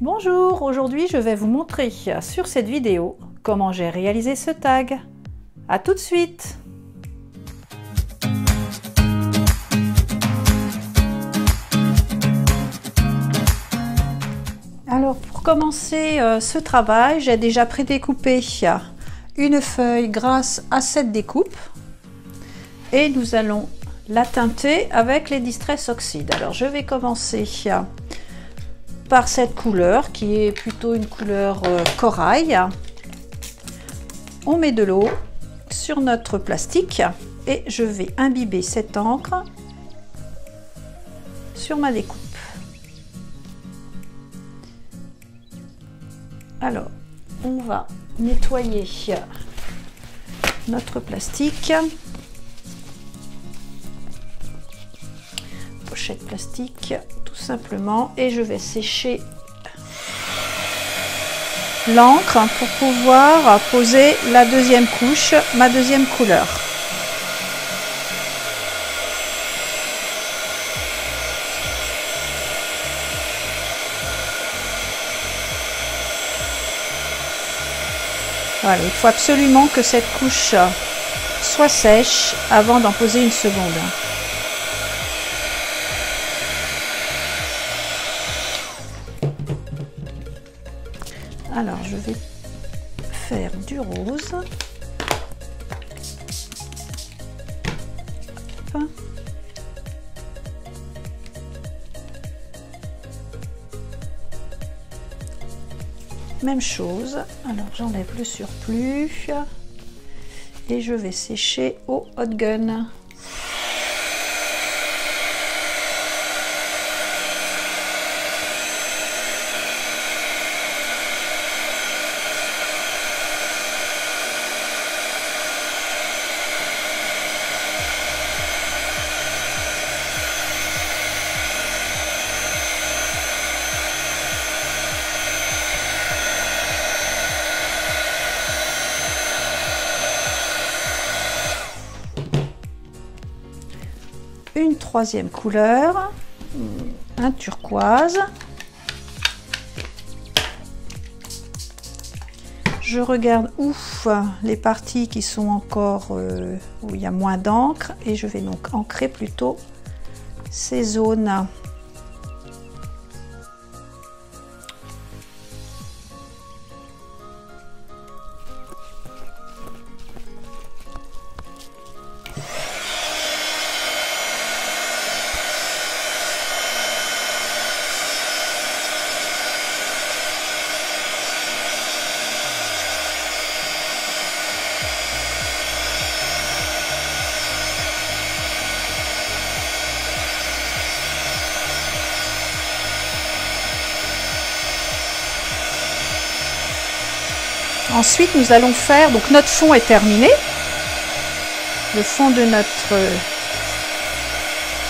Bonjour, aujourd'hui je vais vous montrer sur cette vidéo comment j'ai réalisé ce tag. A tout de suite! Alors pour commencer ce travail, j'ai déjà prédécoupé une feuille grâce à cette découpe et nous allons la teinter avec les Distress Oxide. Alors je vais commencer par cette couleur qui est plutôt une couleur corail. On met de l'eau sur notre plastique et je vais imbiber cette encre sur ma découpe. Alors on va nettoyer notre plastique, pochette plastique tout simplement, et je vais sécher l'encre pour pouvoir poser la deuxième couche, ma deuxième couleur. Voilà, il faut absolument que cette couche soit sèche avant d'en poser une seconde. Alors je vais faire du rose. Hop. Même chose, alors j'enlève le surplus et je vais sécher au hot gun. Une troisième couleur, un turquoise. Je regarde où les parties qui sont encore où il y a moins d'encre et je vais donc ancrer plutôt ces zones. Ensuite, nous allons faire, donc notre fond est terminé. Le fond de notre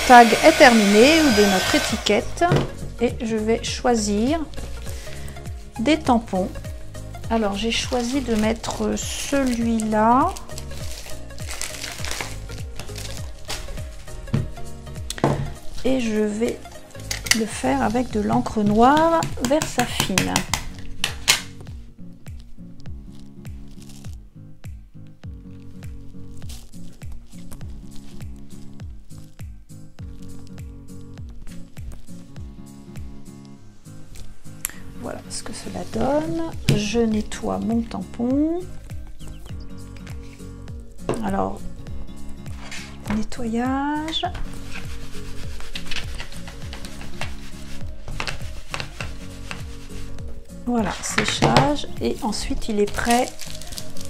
tag est terminé, ou de notre étiquette. Et je vais choisir des tampons. Alors, j'ai choisi de mettre celui-là. Et je vais le faire avec de l'encre noire Versafine. Voilà ce que cela donne. Je nettoie mon tampon. Alors, nettoyage. Voilà, séchage. Et ensuite, il est prêt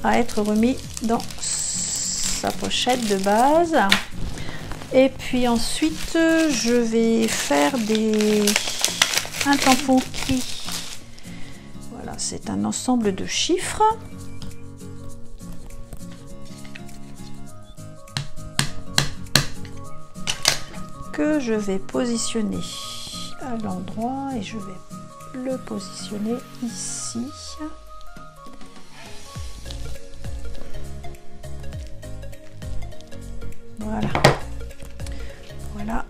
à être remis dans sa pochette de base. Et puis ensuite, je vais faire un tampon qui... C'est un ensemble de chiffres. Que je vais positionner à l'endroit et je vais le positionner ici. Voilà. Voilà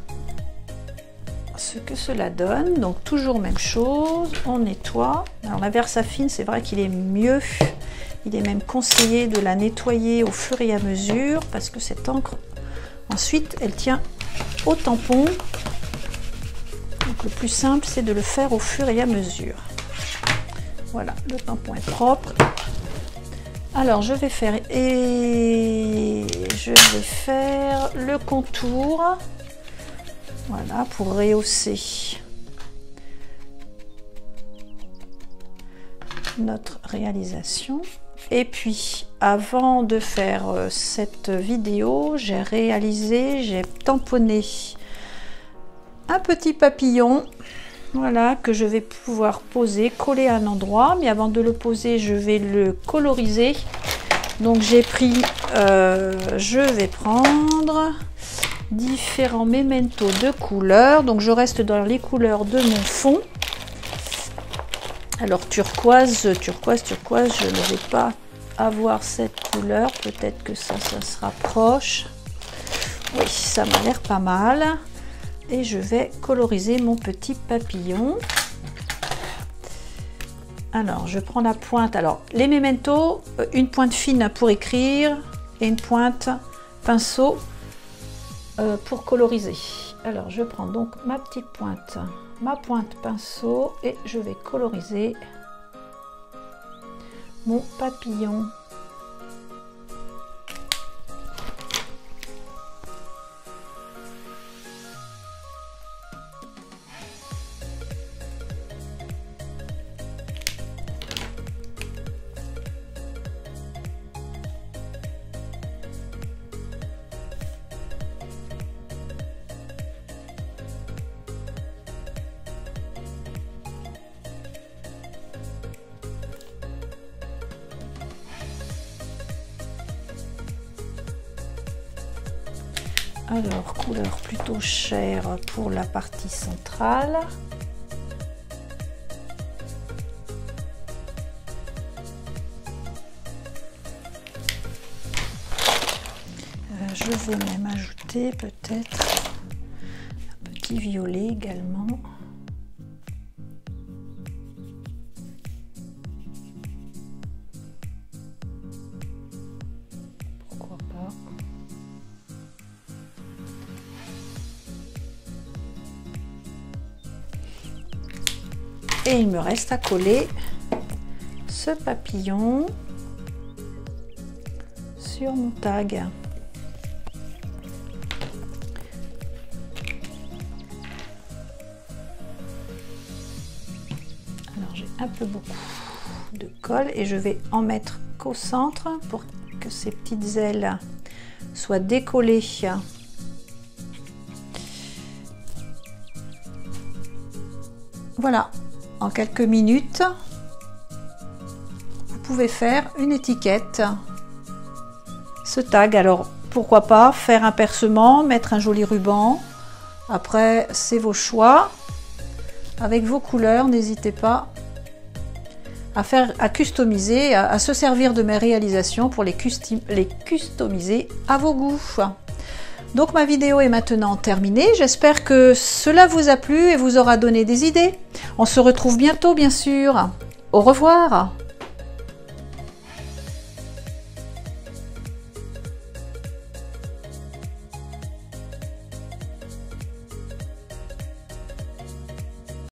ce que cela donne. Donc toujours même chose, on nettoie. Alors la Versafine, c'est vrai qu'il est mieux, il est même conseillé de la nettoyer au fur et à mesure parce que cette encre, ensuite, elle tient au tampon. Donc le plus simple, c'est de le faire au fur et à mesure. Voilà, le tampon est propre. Alors je vais faire le contour. Voilà, pour rehausser notre réalisation. Et puis, avant de faire cette vidéo, j'ai tamponné un petit papillon, voilà, que je vais pouvoir poser, coller à un endroit. Mais avant de le poser, je vais le coloriser. Donc j'ai pris, je vais prendre différents mémentos de couleurs. Donc je reste dans les couleurs de mon fond. Alors turquoise, je ne vais pas avoir cette couleur. Peut-être que ça se rapproche. Oui, ça m'a l'air pas mal. Et je vais coloriser mon petit papillon. Alors je prends la pointe. Alors les mémentos, une pointe fine pour écrire et une pointe pinceau pour coloriser. Alors je prends donc ma petite pointe, ma pointe pinceau et je vais coloriser mon papillon. Alors, couleur plutôt chère pour la partie centrale. Je vais même ajouter peut-être un petit violet également. Pourquoi pas? Et il me reste à coller ce papillon sur mon tag. Alors j'ai un peu beaucoup de colle et je vais en mettre qu'au centre pour que ces petites ailes soient décollées. Voilà. En quelques minutes, vous pouvez faire une étiquette. Ce tag, alors pourquoi pas faire un percement, mettre un joli ruban. Après, c'est vos choix. Avec vos couleurs, n'hésitez pas à customiser, à se servir de mes réalisations pour les customiser à vos goûts. Donc ma vidéo est maintenant terminée, j'espère que cela vous a plu et vous aura donné des idées. On se retrouve bientôt bien sûr. Au revoir.